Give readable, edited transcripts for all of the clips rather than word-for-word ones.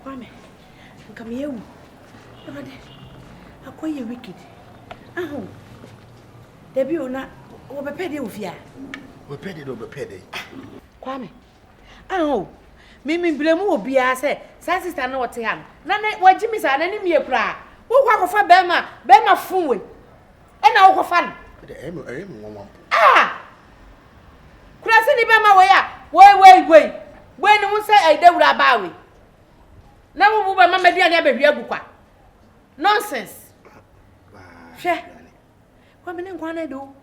Kwame, come here. I call you wicked. Oh, there be not over petty of ya. We paid it over petty. Kwame, oh, Mimi Blemu be I say, Sister no what him. None what Jimmy's an enemy of cry. Who walk for Bema fool. And now for fun. Ah! Could I send Bema way? Wait. When you say I don't rabbi. Now, who Mamma dear never nonsense. Share. What mean I do?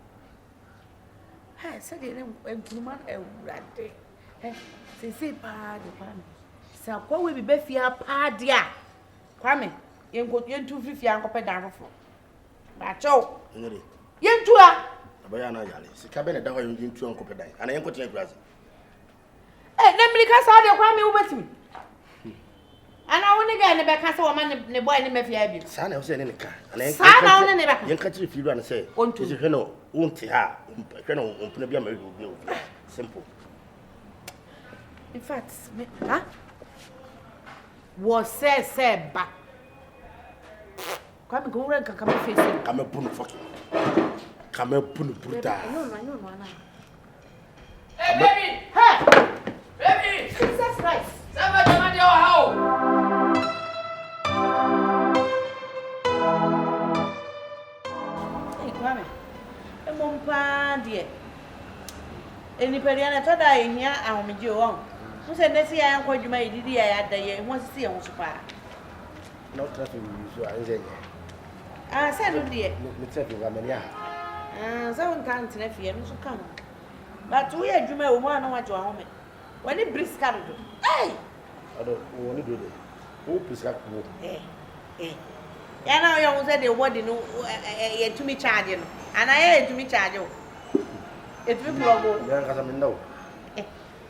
I said it and woman a rat. Say, pardon. So, what will be Beffia Padia? Kwame, you go in 250 and copper down for. Macho. Yen to her. Bayana Yali. See, cabinet that way you to Uncle Pedai. And I am going to grass. Eh, then because I don't want me over me. And I want to get in the back woman the boy in the Mafia. Son, I was in the car. And I sat in the back. You catch if you run and say, won't you know, won't ha, simple. In fact, huh? Was said back. Come go and come face it. Come a pun fucking. Come a pun bruta. No. Hey, baby! Hey! Baby! Jesus Christ! Somebody come your house! Hey, Kwame. A mumpa, dear. Any periana told I in here, I'll meet you on. Who said, let's see, I am quite you made the idea at the year. Wants to see on super. Not trusting you, so I say. I said, dear. Let's say, Ramania. Some can't if you come. But we are Juma, one what you are. When it brisk carried. Hey! I don't want to do that. Who is like wood? Eh. And now you said the word to me charging. And I had to me charge you. It will blow. No.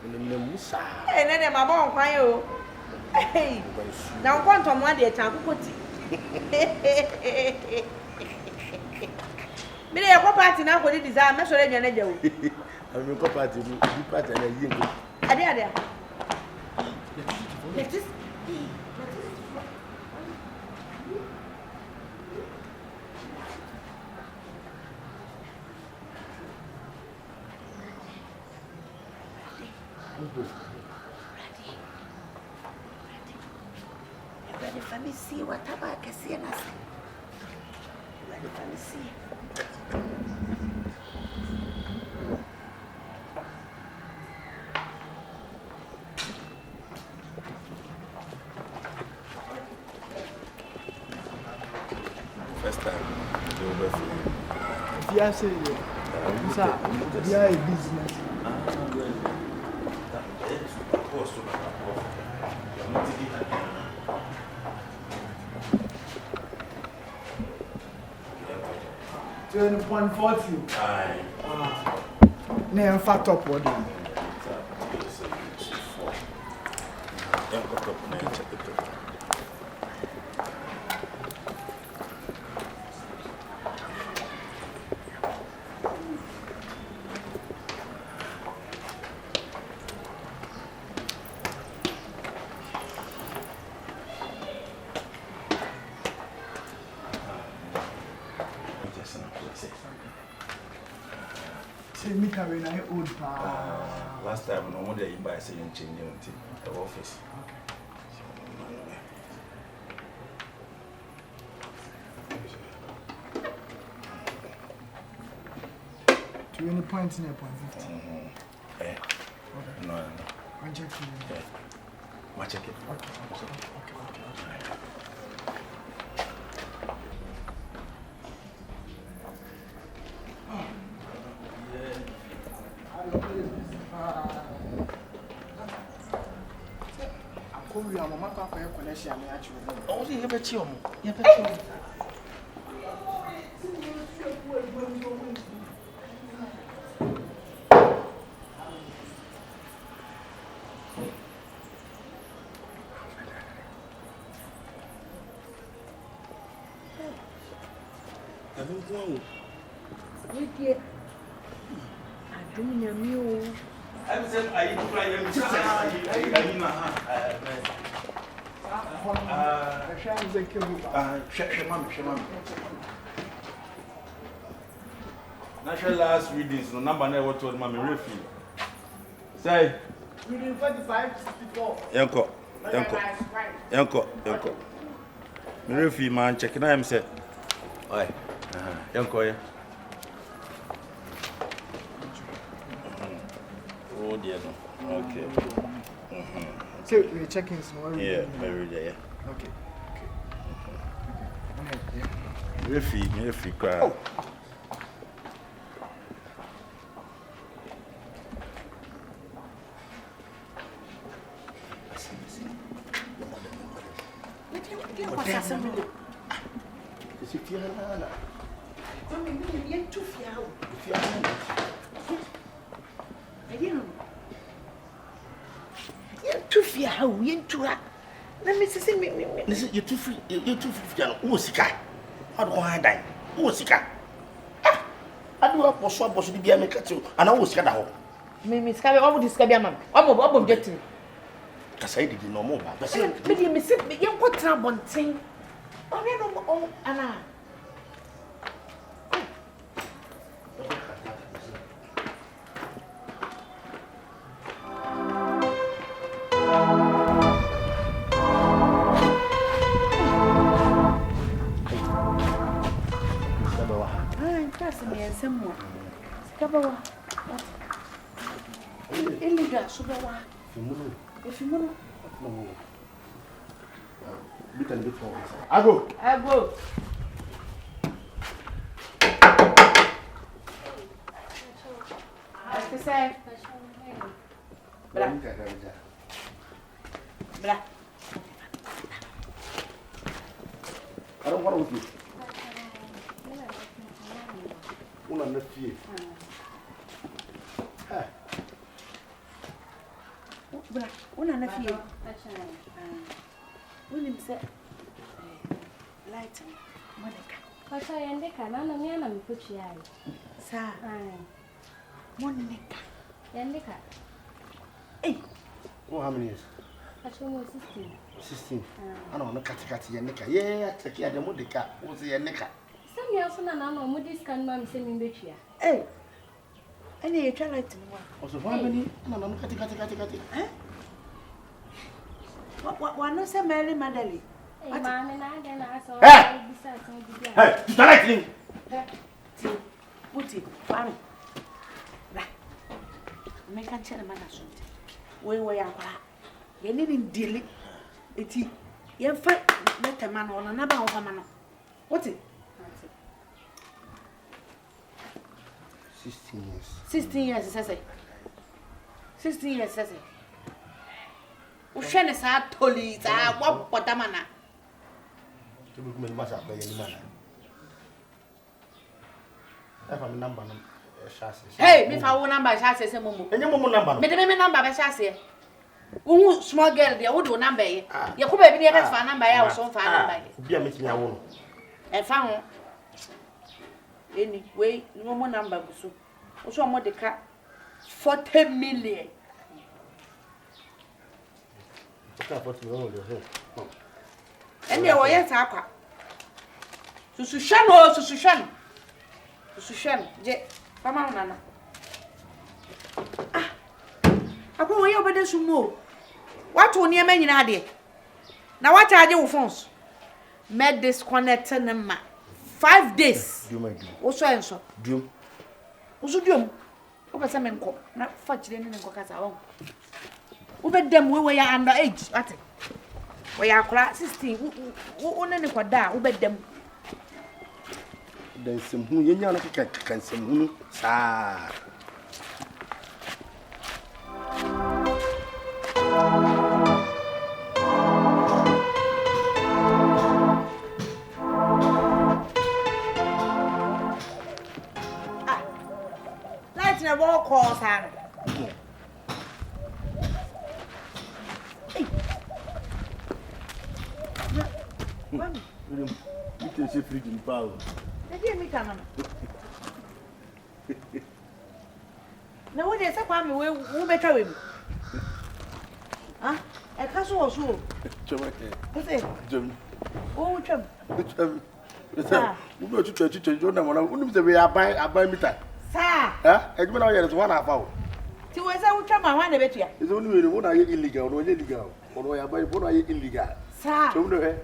And then my mom cry you. Hey! Now, one from 1 day, time put it. Me dey go party na go dey design me so dey nyane jawo. I'm go party you party na yin go. Ade. Let us ready for me see what about can see and say. Ready for me see. First time you over for. Yeah, say you are a business. $20.40. Aye. Now, fat up what? Last time, no wonder you buy saying change the office. To any point in a point 50. Eh? No. I'm checking. I'll check it. Okay. We are my papa connection actually. Oh, you have a chill. I don't know. I'm saying I eat fly and National last readings, no number never told Mammy Refi. Say, reading 45, 64. Yanko. Refi, man, checking. I am said. Oi, Yanko. Oh, dear, no. Okay. So we're checking some. Yeah, very there. Okay. Refi, cry. Is it Fiana? You're too few. You're too few. You're too. Let me see me. Listen, you're too free. You're too free. Usika. How do I die? Usika. I do a post to be a make you, and I was cut out. Miss Cabby, what would this Cabby? I'm objecting. Because I didn't know more. But me sit me, young put trouble on thing. Oh, Anna. Somewhere. Scabawa. Illegal, Subawa. If you know, bit and bit forward. I go. I say, Blah. I don't want to do. Una na fie. Bra, una na fie. Unim se light Monica. Pasha yandeka na na mia na mpuchi yayi. Sa. Monica. Yandeka. Eh. Oh, how many years? Pasha mo 16. I don't know kati yandeka. Yeah, take ya de Monica. What's yandeka? Some years na na no mudi scan mam se mi betwa. Eh. Any you try light mo. Also, how many? No, kati. Eh? What no say Mary Madali? Eh, mama na de na so. Hey, you like him? Put it, farm. Make a channel man something. We are. You needn't deal it. You fight let a man on another woman. What it? 16 years. 16 years, say. 16 years, say. Ushane sa toli sa what potamana. To look me massa by any man. I have a number. Hey, me fa wo number chassis say mumu. And your mom number. Me de me number be chassis. Wo small girl there, wo do number ye. Ye ko ba bi ne be fa number ya wo so fa number ye. Bia make me a won. E fa ho. Eni, we no mo number bu so. Wo so mo de ka 40 million. And there were yet aqua. Susushan. Je, Pama Nana. Ah, I go away over there some more. What will near many idea? Now, what are your phones? Met disconnected them 5 days. Do my do. Also, answer. Do. Also, do. Over some men call, not fudge them in Cocasa. Over them, we were underage. What? We are class 16. Who only for that? Over them. There's some who you know can some who sa. Light in a wall calls her. You can freaking power. They gave me come. Na wo de se kwa me wo betwa we mu. Ah, e ka so wo so. Choma ke. Wo se? Jom. Wo twam. Chom. Esa, wo no chuchu jo na mo na unum se we aban mita. Sa. E gbe na wo yere so na afa o. Ti wo se wo twam a wa na betua. Eso ni we wo na ye illegal, no ye legal. Ono ya ban, wo na ye illegal. Sa. Chom no he.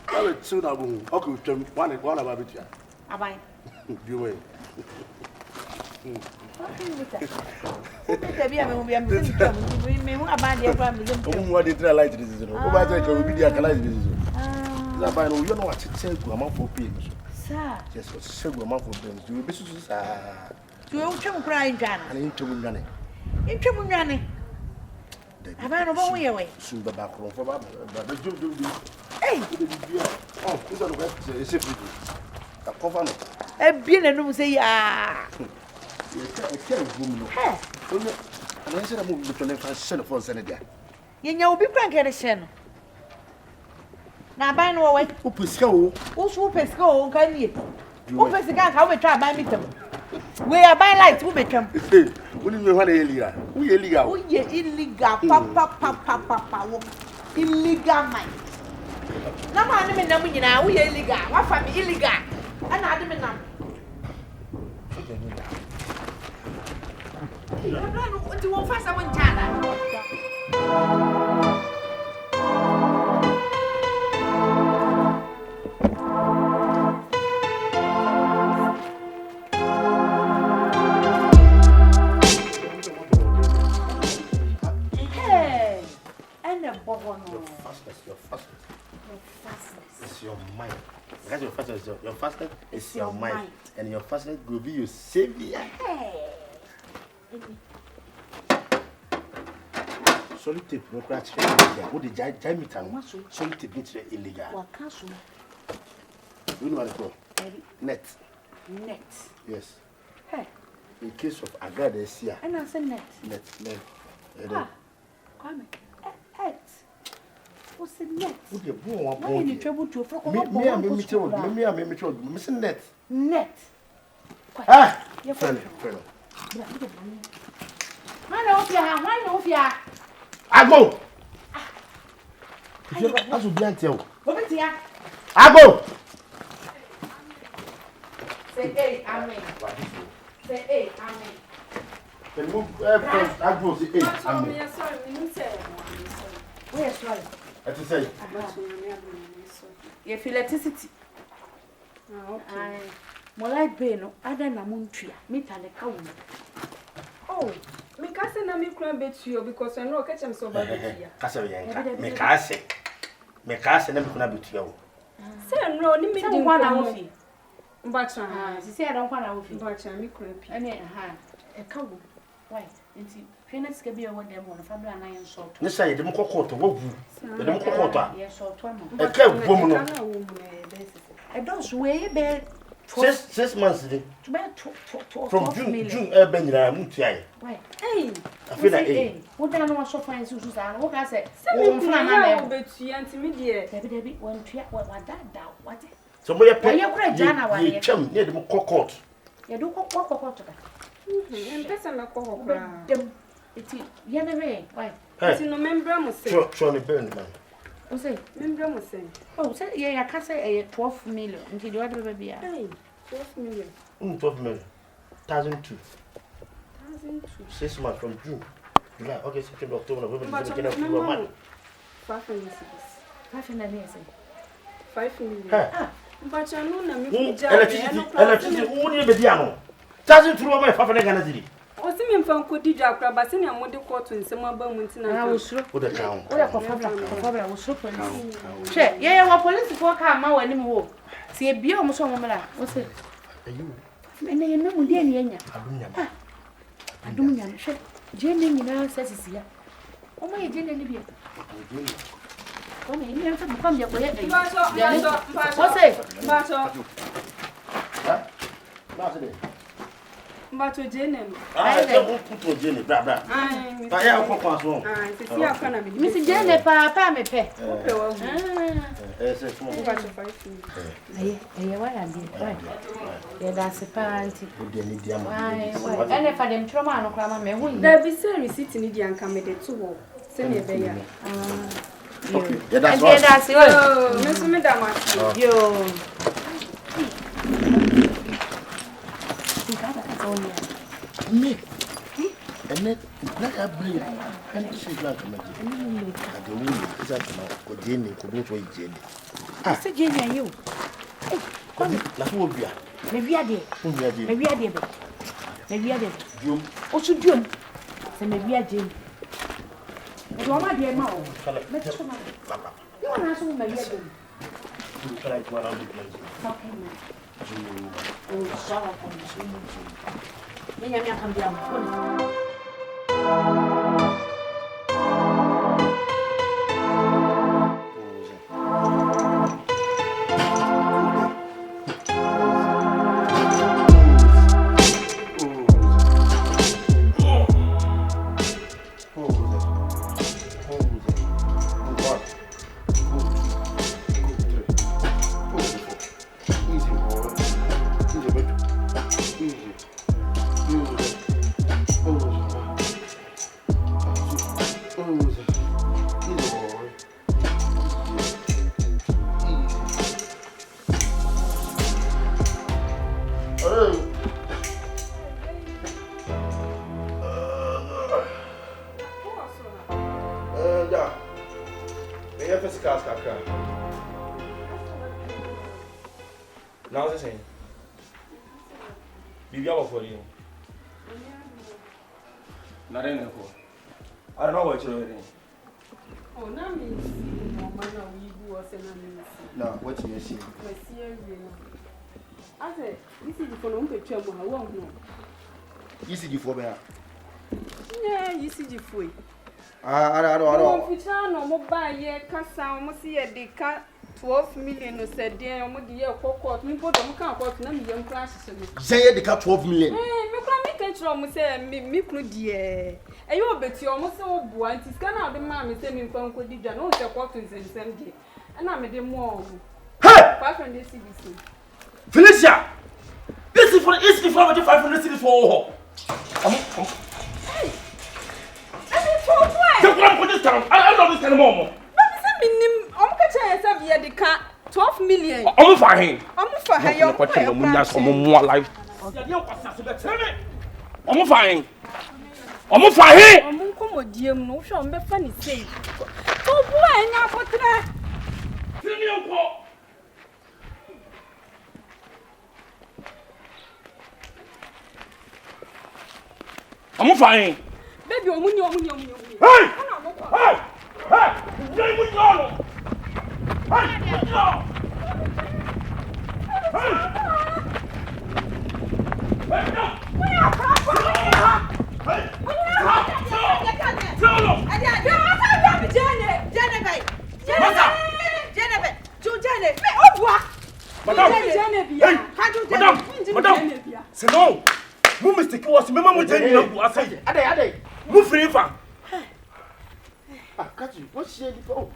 Ka we tsu na bu. Okay, twam, wa na ba betua. Aban. Bi we. Te bia me bia me se twam. Me hu aban de kwa me se twam. Omu wa de try light this no. Ko ba say ka obi dia kala this so. La ba no yo no wa tete gu amanfo pay so. Sa. Yes, so segu amanfo pay so. We be so sa. Ti wo twam kra ndwana. Ana ntwam nwane. Ntwam nwane. Aban no bo wo ye we. Sun ba ba kro fo ba jum. Hey. Oh, this one go say free. Ka cover no. E bie na num se ya. E ke gum no. Eh. Ono ana se na mo be to le fa se no fo se ne dia. Ye nya obi kra nkere hye no. Na aban no wo we. O pesika o. Wo so pesika o nka nie. Wo pesika ka wo betwa aban mitam. We aban light wo betwam. Oni me hwa na ye liga. Wo ye liga. Wo ye illegal pa wo. Illegal man. Na ma ne me nam nyina wo ye illegal. Wa fa me illegal. Ana ade me nam. No, ti wo fa sa wo nchana. It's your mind. That's your fastness. Your fastness is your mind. And your fastness will be your savior. Solid tape, no crash. What the jai meter? Solid tape is illegal. What cancel? You know what it's called? Net. Net. Yes. Hey. In case of Agadesia. And I said net. Net. Ah. Kwame. Net. What's the net? What the boy? Why you trouble to for me, net. Net. Ah. You're friend. Why no fear? I go. I should be until. What is here? I go. Say hey, amen. Say hey, amen. Then move first. I go say hey, amen. Where is sorry? I to say. Your electricity. Okay. Mo like be no ada na mo ntwa meter le ka wo. Oh, me ka se na me kura betuo because I know catch am so bad betuo. Ka se yan me ka se na me kuna betuo. Say no ni me Say one na wo fi. Mbacha. Si say don kwa na wo fi. Mbacha me kura pi. Ene e ka wo. Why? Nti peanuts ke bi e wo dem mo fa bla na yen sort. Ne say dem kokoto wo wu. Dem kokoto a. Yes sort mo. E ka bom no. E don so we be 6 months dey. From June ben nyina mu tuai. Why? Hey. I feel like hey. Wo dan no so fine so sa wo ka say wo funa na me betuo anti me de. Debi won tua wa dada what? So mo ye pe. Ye kura jana wa ye. Twam ne dem kokot. Ye do kokot ka. Mpesa na kokokra. Dem eti ye ne we. Why? Eti no membra mo se. Tro ne ben man. O say membra mo se. Oh, say ye ya ka say 12 million. Nti do wadre be bia. Hey, 12 million. 12 million. 1,002. 1,002. 6 months from June. July, August, September, October, November, But December, January, February, March. 500 500 5 million. Ah. But I know na me Electricity, who need be diano? 1,002 my 500 Ghana cedi. O si me mfa nkodi dwa kra ba se ne amode court nsem aba mu ntina. Na wo suro. Wo da town. Wo da kofabla wo suro police. Che, ye wa police for ka ma wani mi wo. Si e bia o mo so mo mala. Wo se. Ayu. Me ne ye na mu de ne nya. Adunya. Adunya. Che, je ne nyina sasisi ya. O ma ye je ne ni bia. O me ni enfa mo bia ko ye. Wo se. Baso. Ha? Ba se de. But to Jenny. I don't put to Jenny, bra. I have a pass. Miss Jenny, Papa, me pay. That's a party. And if I am trauma, no, there be some receipt in Indian comedy too. Send your baby. That's it. Miss Madame, yo. Me. And then I bring and she's like a magic. And the woman is at the Jenny could not wait Jenny. I said, Jenny, and you. Laphobia. Maybe I did. Maybe I did. Maybe I did. Jum. Oh, should you? So maybe I did. What my dear mouth? You want to ask me, maybe I did. You try to run the place. Oh, sorry. Maybe I come down. Now the same. Be for you. Not in the court. I don't know what you're doing. Oh, now me see. No, we go or send me. No, what you see? I said, this is for no picture. I won't know. You see you for me. Yeah, you see you for. I don't. If you no mobile, yeah, can sound, see a deca 12 million or said, dear, I'm the year for court. Me put them can't court, no young classes. Say the cat 12 million. Me can make a trouble, say, me could, dear. And you bet you almost so buoyant. It's gonna be mammy sending from Codija, no, the quarters and send it. And I'm a day more. Hey! 500 CBC. Felicia! This is for the easy for 500 cities for I know this kind of moment. I'm catching a deca 12 million. I'm fine. I'm for her. More life. I'm fine. I'm fine. I'm come dear, no, shall be funny say. Oh, boy, now for that. I'm fine. Baby, I'm on your Hey! Hey! Hey! Hey! We go! Hey! We go! What's the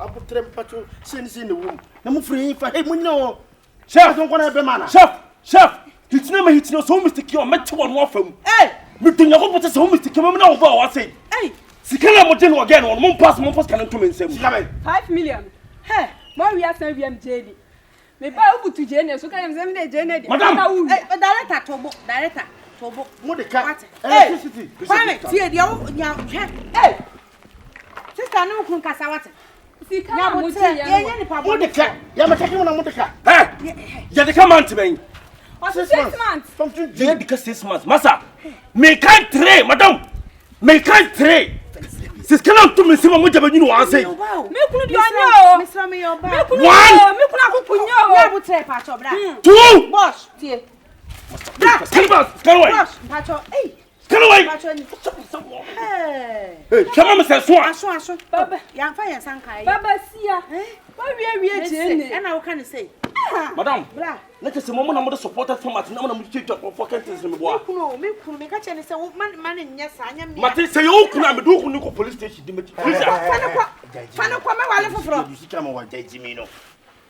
I put them patrol since in the room. I'm free for him. No, Chef, don't want to be man. Chef, it's never hits no so Mr. Q. Met to one more from. Hey, we think I hope it's so Mr. Q. No, I say. Hey, Sikana Motel again on one pass, one post can come in. 5 million. Hey, more we are saying JD. Maybe I will to Jenny, so can I send the Jenny? Madam, director, Tobo, Modica, electricity. Hey. Sister, no kun kasa wate. Sika na muti ya ni pa Modica. Ya mataki na Modica. Eh. Ya de come to me. 6 months. From 2 years because 6 months. Massa. Me can't tray, madam. Me can't tray. Sis kana to me se mo jaba nyinu wan say. Me kunu di onyo. Me sra me yo ba. Me kunu akukunyo. Ya bu tray pa cho bra. 2. Boss, tie. Can Boss, pa cho. Hey. Can away. Hey, come on, Mr. Aso. Baba, ya fa ya sankai. Baba sia. Why we Jenny? And I can say. Madam. Bra. Let us say mama na mo support from at na mo chief for Kentis me boa. Me kunu me ka che ne se man nya sa anya me. Mate say you kunu am do kunu ko police station di meti. Police. Fa na kwa me wale foforo. You see come wa jaji me no.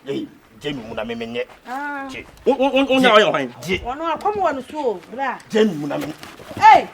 Hey, Jamie mu na me menye. Ah. Onya wa yo han. Wono akomo wono so, bra. Jamie mu na me. Hey.